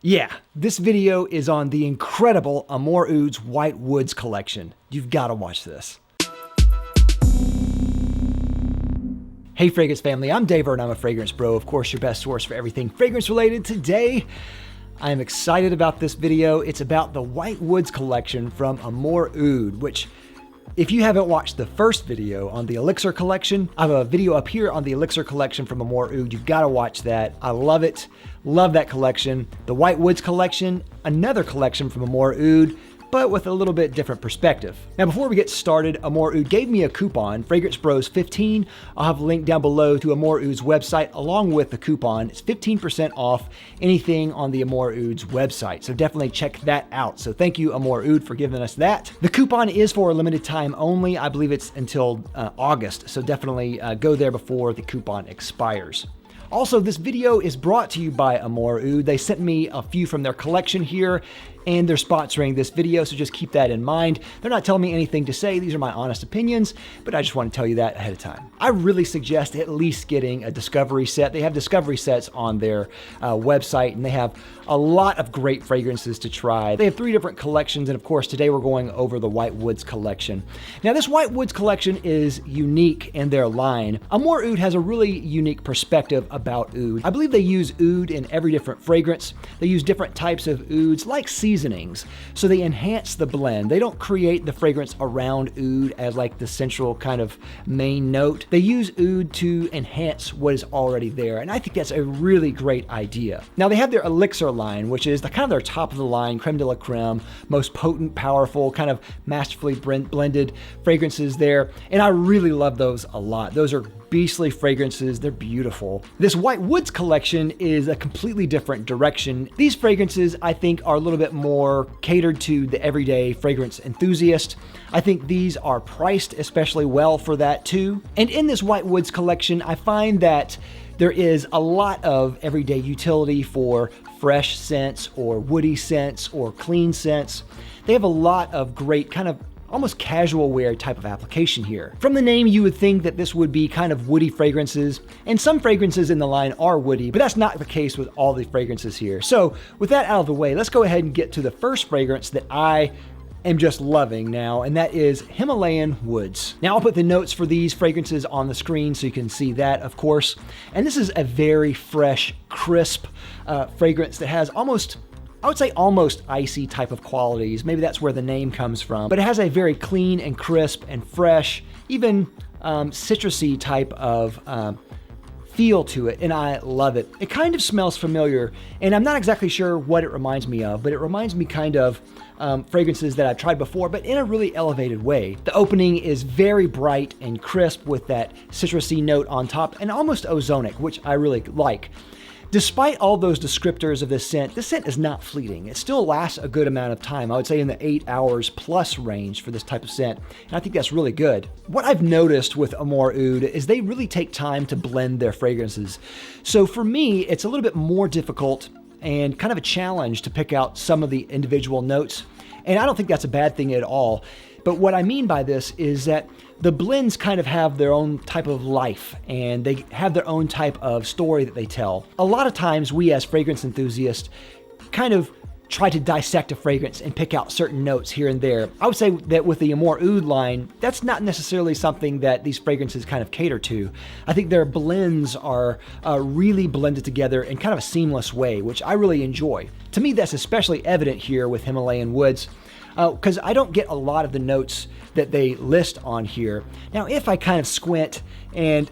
Yeah, this video is on the incredible Amouroud's White Woods collection. You've got to watch this. Hey fragrance family, I'm Dave and I'm a fragrance bro. Of course, your best source for everything fragrance related. Today, I am excited about this video. It's about the White Woods collection from Amouroud, which if you haven't watched the first video on the Elixir collection, I have a video up here on the Elixir collection from Amouroud. You've got to watch that. I love it. Love that collection. The White Woods collection, another collection from Amouroud, but with a little bit different perspective. Now, before we get started, Amouroud gave me a coupon, Fragrance Bros 15. I'll have a link down below to Amouroud's website along with the coupon. It's 15% off anything on the Amouroud's website. So definitely check that out. So thank you, Amouroud, for giving us that. The coupon is for a limited time only. I believe it's until August. So definitely go there before the coupon expires. Also, this video is brought to you by Amouroud. They sent me a few from their collection here, and they're sponsoring this video, so just keep that in mind. They're not telling me anything to say. These are my honest opinions, but I just want to tell you that ahead of time. I really suggest at least getting a discovery set. They have discovery sets on their website, and they have a lot of great fragrances to try. They have 3 different collections, and of course, today we're going over the White Woods collection. Now, this White Woods collection is unique in their line. Amouroud has a really unique perspective about oud. I believe they use oud in every different fragrance. They use different types of ouds, like seasonings, so they enhance the blend. They don't create the fragrance around oud as like the central kind of main note. They use oud to enhance what is already there, and I think that's a really great idea. Now, they have their Elixir line, which is kind of their top of the line, creme de la creme, most potent, powerful, kind of masterfully blended fragrances there, and I really love those a lot. Those are beastly fragrances. They're beautiful. This White Woods collection is a completely different direction. These fragrances, I think, are a little bit more catered to the everyday fragrance enthusiast. I think these are priced especially well for that too. And in this White Woods collection, I find that there is a lot of everyday utility for fresh scents or woody scents or clean scents. They have a lot of great kind of almost casual wear type of application here. From the name, you would think that this would be kind of woody fragrances, and some fragrances in the line are woody, but that's not the case with all the fragrances here. So with that out of the way, let's go ahead and get to the first fragrance that I am just loving now, and that is Himalayan Woods. Now, I'll put the notes for these fragrances on the screen so you can see that, of course. And this is a very fresh, crisp fragrance that has I would say almost icy type of qualities. Maybe that's where the name comes from. But it has a very clean and crisp and fresh, even citrusy type of feel to it, and I love it. It kind of smells familiar, and I'm not exactly sure what it reminds me of, but it reminds me kind of fragrances that I've tried before, but in a really elevated way. The opening is very bright and crisp with that citrusy note on top, and almost ozonic, which I really like. Despite all those descriptors of this scent is not fleeting. It still lasts a good amount of time. I would say in the 8 hours plus range for this type of scent. And I think that's really good. What I've noticed with Amouroud is they really take time to blend their fragrances. So for me, it's a little bit more difficult and kind of a challenge to pick out some of the individual notes. And I don't think that's a bad thing at all. But what I mean by this is that the blends kind of have their own type of life, and they have their own type of story that they tell. A lot of times we as fragrance enthusiasts kind of try to dissect a fragrance and pick out certain notes here and there. I would say that with the Amouroud line, that's not necessarily something that these fragrances kind of cater to. I think their blends are really blended together in kind of a seamless way, which I really enjoy. To me, that's especially evident here with Himalayan Woods, because I don't get a lot of the notes that they list on here. Now, if I kind of squint and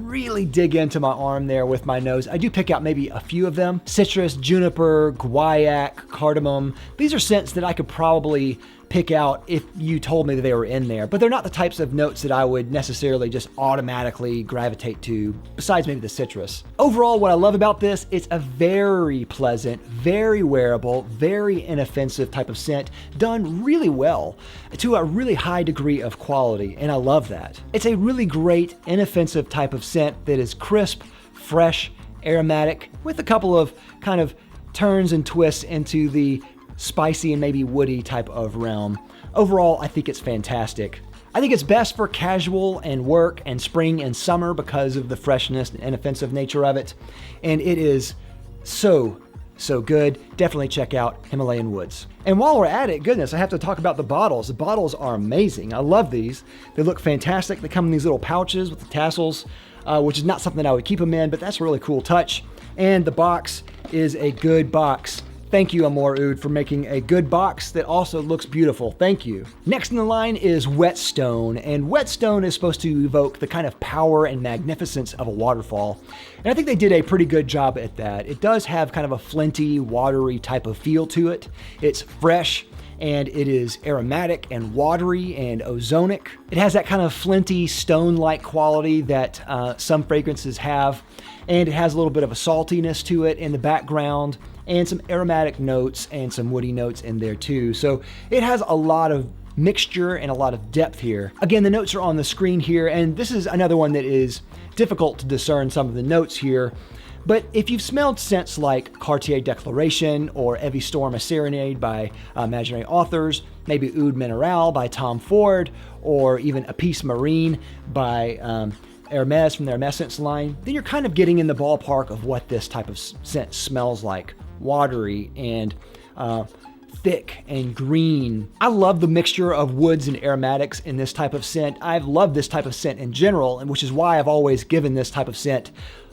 really dig into my arm there with my nose, I do pick out maybe a few of them. Citrus, juniper, guaiac, cardamom. These are scents that I could probably pick out if you told me that they were in there, but they're not the types of notes that I would necessarily just automatically gravitate to, besides maybe the citrus. Overall, what I love about this, it's a very pleasant, very wearable, very inoffensive type of scent, done really well to a really high degree of quality, and I love that. It's a really great, inoffensive type of scent that is crisp, fresh, aromatic, with a couple of kind of turns and twists into the spicy and maybe woody type of realm. Overall, I think it's fantastic. I think it's best for casual and work and spring and summer because of the freshness and inoffensive nature of it. And it is so so good. Definitely check out Himalayan Woods. And while we're at it, goodness, I have to talk about the bottles. The bottles are amazing. I love these. They look fantastic. They come in these little pouches with the tassels, which is not something I would keep them in, but that's a really cool touch. And the box is a good box. Thank you, Amouroud, for making a good box that also looks beautiful. Thank you. Next in the line is Whetstone, and Whetstone is supposed to evoke the kind of power and magnificence of a waterfall. And I think they did a pretty good job at that. It does have kind of a flinty, watery type of feel to it. It's fresh, and it is aromatic and watery and ozonic. It has that kind of flinty, stone-like quality that some fragrances have, and it has a little bit of a saltiness to it in the background, and some aromatic notes and some woody notes in there too. So it has a lot of mixture and a lot of depth here. Again, the notes are on the screen here, and this is another one that is difficult to discern some of the notes here. But if you've smelled scents like Cartier Declaration or Evie Storm A Serenade by Imaginary Authors, maybe Oud Mineral by Tom Ford, or even A Peace Marine by Hermes from the Hermes Scents line, then you're kind of getting in the ballpark of what this type of scent smells like. Watery and thick and green. I love the mixture of woods and aromatics in this type of scent. I've loved this type of scent in general, and which is why I've always given this type of scent,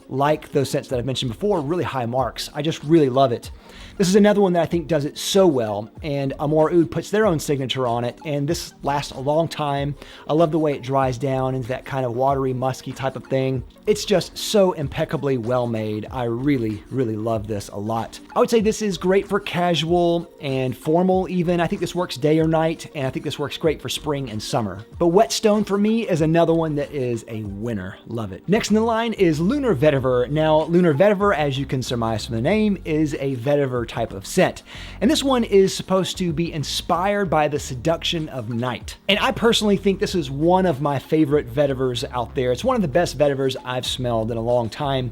like those scents that I've mentioned before, really high marks. I just really love it. This is another one that I think does it so well, and Amouroud puts their own signature on it, and this lasts a long time. I love the way it dries down into that kind of watery, musky type of thing. It's just so impeccably well made. I really, really love this a lot. I would say this is great for casual and formal even. I think this works day or night, and I think this works great for spring and summer. But Whetstone for me is another one that is a winner. Love it. Next in the line is Lunar Vetiver. Now, Lunar Vetiver, as you can surmise from the name, is a vetiver type of scent. And this one is supposed to be inspired by the seduction of night. And I personally think this is one of my favorite vetivers out there. It's one of the best vetivers I've smelled in a long time.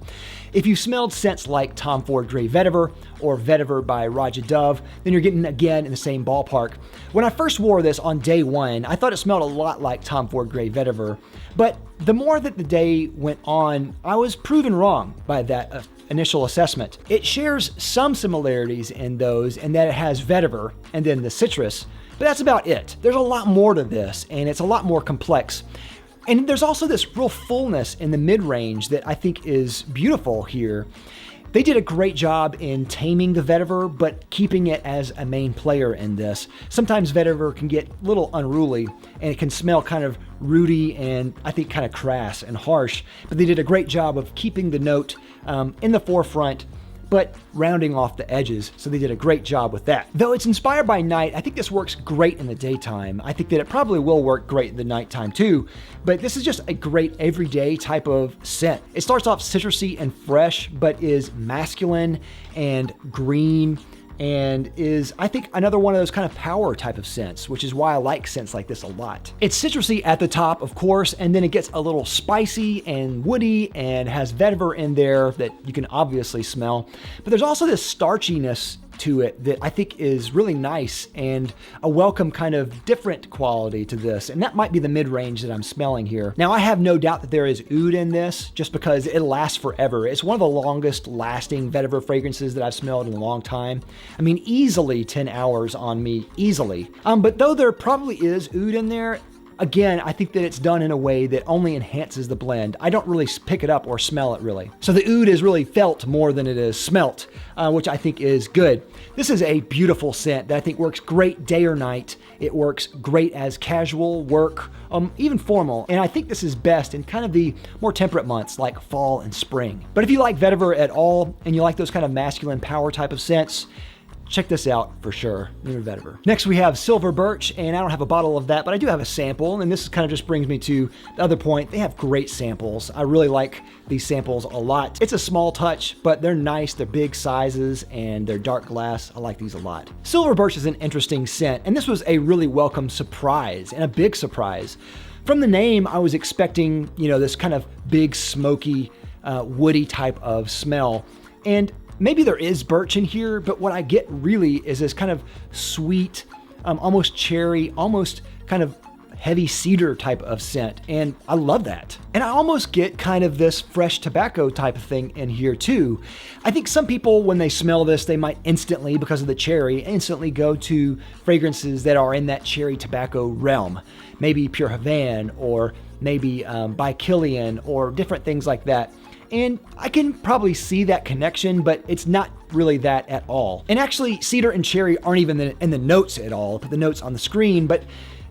If you've smelled scents like Tom Ford Grey Vetiver or Vetiver by Raja Dove, then you're getting again in the same ballpark. When I first wore this on day one, I thought it smelled a lot like Tom Ford Grey Vetiver, but the more that the day went on, I was proven wrong by that initial assessment. It shares some similarities in those, and that it has vetiver and then the citrus, but that's about it. There's a lot more to this, and it's a lot more complex. And there's also this real fullness in the mid-range that I think is beautiful here. They did a great job in taming the vetiver, but keeping it as a main player in this. Sometimes vetiver can get a little unruly, and it can smell kind of rooty and I think kind of crass and harsh, but they did a great job of keeping the note in the forefront, but rounding off the edges, so they did a great job with that. Though it's inspired by night, I think this works great in the daytime. I think that it probably will work great in the nighttime too, but this is just a great everyday type of scent. It starts off citrusy and fresh, but is masculine and green, and is, I think, another one of those kind of power type of scents, which is why I like scents like this a lot. It's citrusy at the top, of course, and then it gets a little spicy and woody and has vetiver in there that you can obviously smell. But there's also this starchiness to it that I think is really nice and a welcome kind of different quality to this. And that might be the mid-range that I'm smelling here. Now, I have no doubt that there is oud in this just because it lasts forever. It's one of the longest lasting vetiver fragrances that I've smelled in a long time. I mean, easily 10 hours on me, easily. But though there probably is oud in there, again, I think that it's done in a way that only enhances the blend. I don't really pick it up or smell it really. So the oud is really felt more than it is smelt, which I think is good. This is a beautiful scent that I think works great day or night. It works great as casual work, even formal. And I think this is best in kind of the more temperate months like fall and spring. But if you like vetiver at all and you like those kind of masculine power type of scents, check this out for sure, Lunar Vetiver. Next we have Silver Birch, and I don't have a bottle of that, but I do have a sample, and this kind of just brings me to the other point. They have great samples. I really like these samples a lot. It's a small touch, but they're nice. They're big sizes, and they're dark glass. I like these a lot. Silver Birch is an interesting scent, and this was a really welcome surprise, and a big surprise. From the name, I was expecting, this kind of big, smoky, woody type of smell, and maybe there is birch in here, but what I get really is this kind of sweet, almost cherry, almost kind of heavy cedar type of scent, and I love that. And I almost get kind of this fresh tobacco type of thing in here too. I think some people, when they smell this, they might instantly, because of the cherry, instantly go to fragrances that are in that cherry tobacco realm. Maybe Pure Havane, or maybe by Kilian, or different things like that. And I can probably see that connection, but it's not really that at all. And actually, cedar and cherry aren't even in the notes at all. I'll put the notes on the screen, but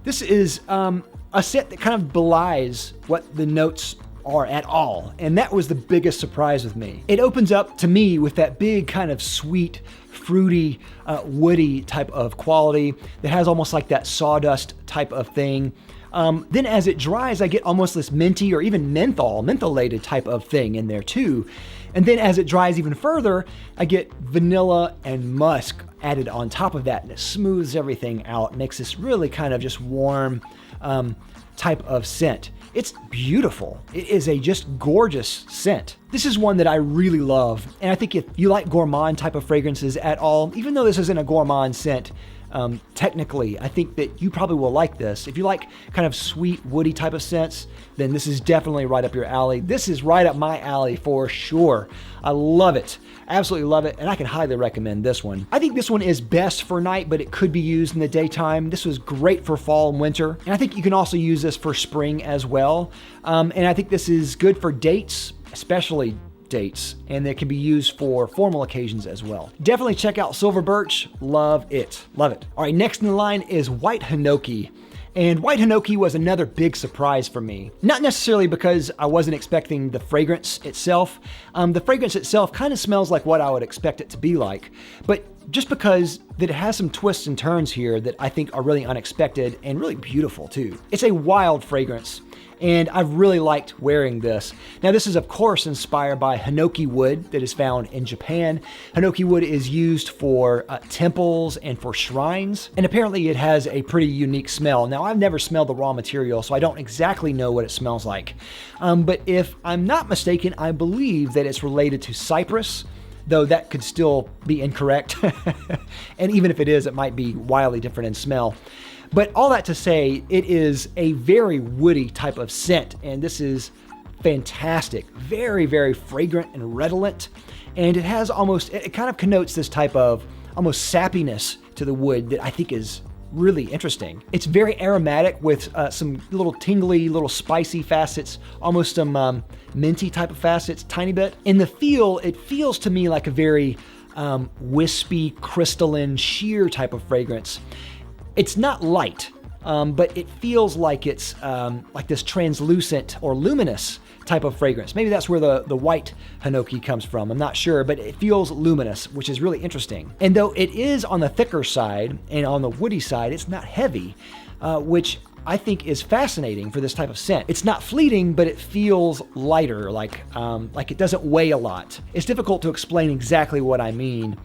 this is a scent that kind of belies what the notes are at all. And that was the biggest surprise with me. It opens up to me with that big kind of sweet, fruity, woody type of quality that has almost like that sawdust type of thing. Then as it dries, I get almost this minty or even mentholated type of thing in there too. And then as it dries even further, I get vanilla and musk added on top of that, and it smooths everything out, makes this really kind of just warm type of scent. It's beautiful. It is a just gorgeous scent. This is one that I really love, and I think if you like gourmand type of fragrances at all, even though this isn't a gourmand scent, technically, I think that you probably will like this. If you like kind of sweet, woody type of scents, then this is definitely right up your alley. This is right up my alley for sure. I love it. Absolutely love it, and I can highly recommend this one. I think this one is best for night, but it could be used in the daytime. This was great for fall and winter, and I think you can also use this for spring as well. And I think this is good for dates, especially dates, and it can be used for formal occasions as well. Definitely check out Silver Birch. Love it. Love it. All right, next in the line is White Hinoki. And White Hinoki was another big surprise for me. Not necessarily because I wasn't expecting the fragrance itself. The fragrance itself kind of smells like what I would expect it to be like, but just because that it has some twists and turns here that I think are really unexpected and really beautiful too. It's a wild fragrance, and I've really liked wearing this. Now, this is of course inspired by Hinoki wood that is found in Japan. Hinoki wood is used for temples and for shrines, and apparently it has a pretty unique smell. Now, I've never smelled the raw material, so I don't exactly know what it smells like. But if I'm not mistaken, I believe that it's related to cypress, though that could still be incorrect. And even if it is, it might be wildly different in smell. But all that to say, it is a very woody type of scent, and this is fantastic. Very, very fragrant and redolent, and it has almost, it kind of connotes this type of almost sappiness to the wood that I think is really interesting. It's very aromatic with some little tingly, little spicy facets, almost some minty type of facets, tiny bit. In the feel, it feels to me like a very wispy, crystalline, sheer type of fragrance. It's not light, but it feels like it's like this translucent or luminous type of fragrance. Maybe that's where the white Hinoki comes from. I'm not sure, but it feels luminous, which is really interesting. And though it is on the thicker side and on the woody side, it's not heavy, which I think is fascinating for this type of scent. It's not fleeting, but it feels lighter, like it doesn't weigh a lot. It's difficult to explain exactly what I mean,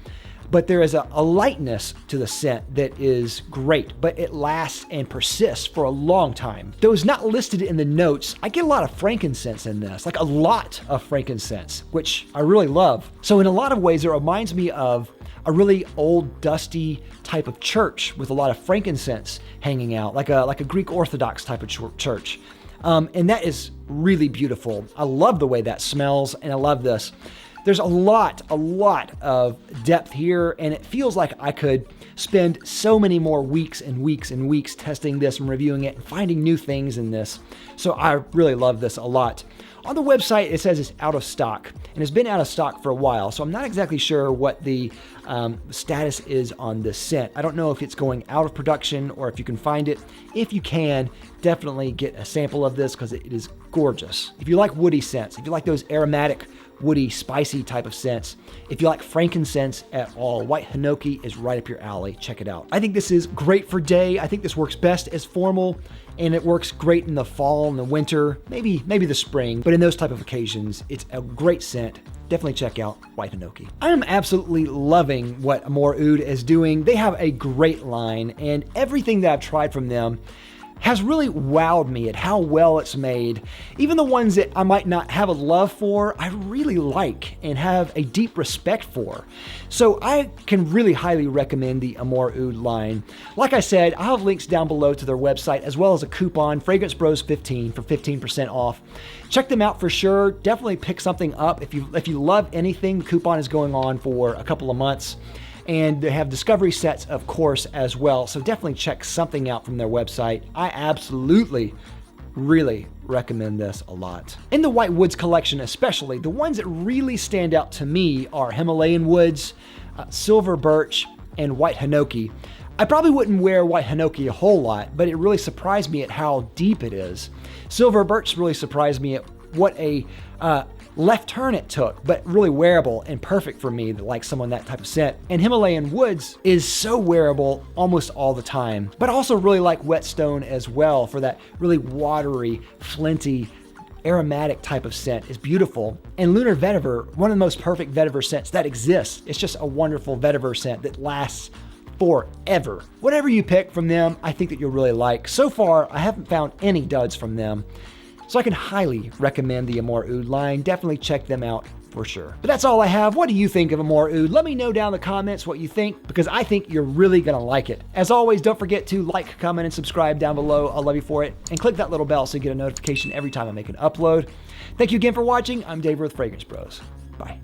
but there is a lightness to the scent that is great, but it lasts and persists for a long time. Though it's not listed in the notes, I get a lot of frankincense in this, like a lot of frankincense, which I really love. So in a lot of ways, it reminds me of a really old, dusty type of church with a lot of frankincense hanging out, like a Greek Orthodox type of church. And that is really beautiful. I love the way that smells, and I love this. There's a lot of depth here, and it feels like I could spend so many more weeks and weeks and weeks testing this and reviewing it and finding new things in this. So I really love this a lot. On the website, it says it's out of stock, and it's been out of stock for a while, so I'm not exactly sure what the status is on this scent. I don't know if it's going out of production or if you can find it. If you can, definitely get a sample of this because it is gorgeous. If you like woody scents, if you like those aromatic, woody, spicy type of scents, if you like frankincense at all, White Hinoki is right up your alley. Check it out. I think this is great for day. I think this works best as formal, and it works great in the fall and the winter, maybe the spring, but in those type of occasions, it's a great scent. Definitely check out White Hinoki. I am absolutely loving what Amouroud is doing. They have a great line, and everything that I've tried from them has really wowed me at how well it's made. Even the ones that I might not have a love for, I really like and have a deep respect for. So I can really highly recommend the Amouroud line. Like I said, I'll have links down below to their website as well as a coupon, Fragrance Bros 15 for 15% off. Check them out for sure. Definitely pick something up. If you love anything, the coupon is going on for a couple of months. And they have discovery sets, of course, as well. So definitely check something out from their website. I absolutely, really recommend this a lot. In the White Woods collection especially, the ones that really stand out to me are Himalayan Woods, Silver Birch, and White Hinoki. I probably wouldn't wear White Hinoki a whole lot, but it really surprised me at how deep it is. Silver Birch really surprised me at what a left turn it took, but really wearable and perfect for me that like someone that type of scent. And Himalayan Woods is so wearable almost all the time, but also really like Whetstone as well for that really watery, flinty, aromatic type of scent. Is beautiful. And Lunar Vetiver, one of the most perfect vetiver scents that exists. It's just a wonderful vetiver scent that lasts forever. Whatever you pick from them, I think that you'll really like. So far, I haven't found any duds from them. So I can highly recommend the Amouroud line. Definitely check them out for sure. But that's all I have. What do you think of Amouroud? Let me know down in the comments what you think, because I think you're really gonna like it. As always, don't forget to like, comment, and subscribe down below. I'll love you for it. And click that little bell so you get a notification every time I make an upload. Thank you again for watching. I'm Dave with Fragrance Bros. Bye.